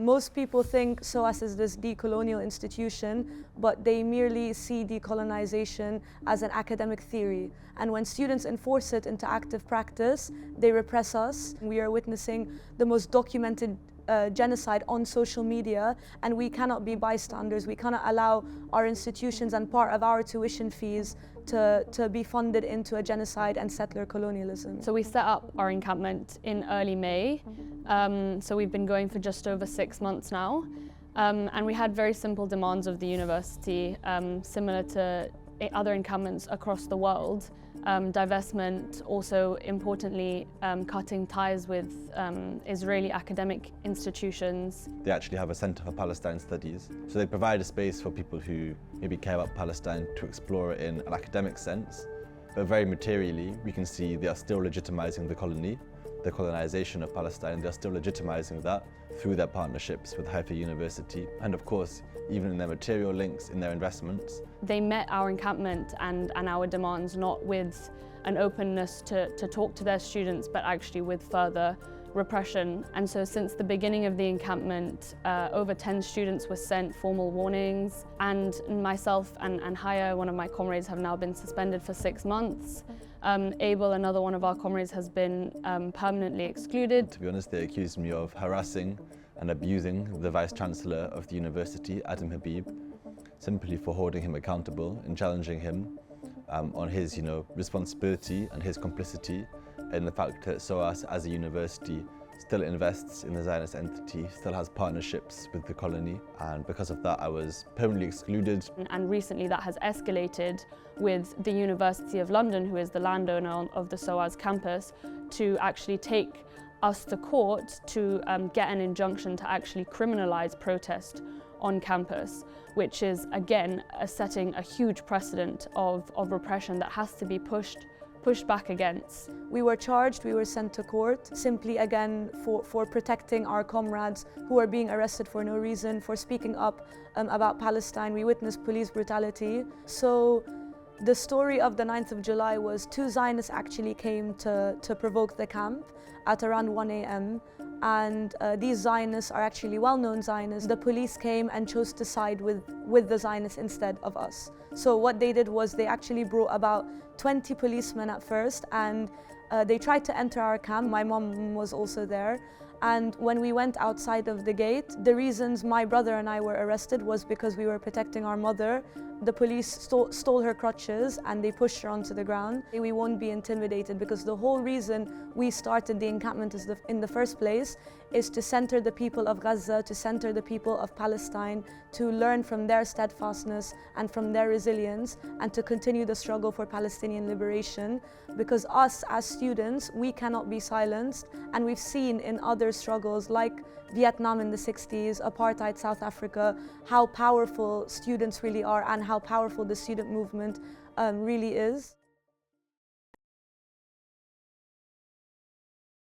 Most people think Soas is this decolonial institution, but they merely see decolonization as an academic theory. And when students enforce it into active practice, they repress us. We are witnessing the most documented genocide on social media, and we cannot be bystanders. We cannot allow our institutions and part of our tuition fees to be funded into a genocide and settler colonialism. So we set up our encampment in early May. So we've been going for just over 6 months now. And we had very simple demands of the university, similar to other encampments across the world. Divestment, also importantly, cutting ties with Israeli academic institutions. They actually have a Centre for Palestine Studies, so they provide a space for people who maybe care about Palestine to explore it in an academic sense, but very materially we can see they are still legitimizing the colony, the colonization of Palestine. They are still legitimizing that through their partnerships with Haifa University, and of course even in their material links, in their investments. They met our encampment and our demands not with an openness to talk to their students, but actually with further repression. And so since the beginning of the encampment, over 10 students were sent formal warnings, and myself and Haya, one of my comrades, have now been suspended for 6 months. Abel, another one of our comrades, has been permanently excluded. To be honest, they accused me of harassing and abusing the Vice-Chancellor of the university, Adam Habib, simply for holding him accountable and challenging him on his responsibility and his complicity in the fact that Soas, as a university, still invests in the Zionist entity, still has partnerships with the colony, and because of that I was permanently excluded. And recently that has escalated with the University of London, who is the landowner of the Soas campus, to actually take us to court to get an injunction to actually criminalise protest on campus, which is again setting a huge precedent of repression that has to be pushed back against. We were charged, we were sent to court, simply again for protecting our comrades who are being arrested for no reason, for speaking up about Palestine. We witnessed police brutality. So the story of the 9th of July was 2 Zionists actually came to provoke the camp at around 1 a.m. And these Zionists are actually well-known Zionists. The police came and chose to side with the Zionists instead of us. So what they did was they actually brought about 20 policemen at first, and they tried to enter our camp. My mom was also there. And when we went outside of the gate, the reasons my brother and I were arrested was because we were protecting our mother. The police stole her crutches and they pushed her onto the ground. We won't be intimidated, because the whole reason we started the encampment in the first place is to center the people of Gaza, to center the people of Palestine, to learn from their steadfastness and from their resilience, and to continue the struggle for Palestinian liberation. Because us as students, we cannot be silenced, and we've seen in other struggles like Vietnam in the 60s, apartheid South Africa, how powerful students really are and how powerful the student movement really is.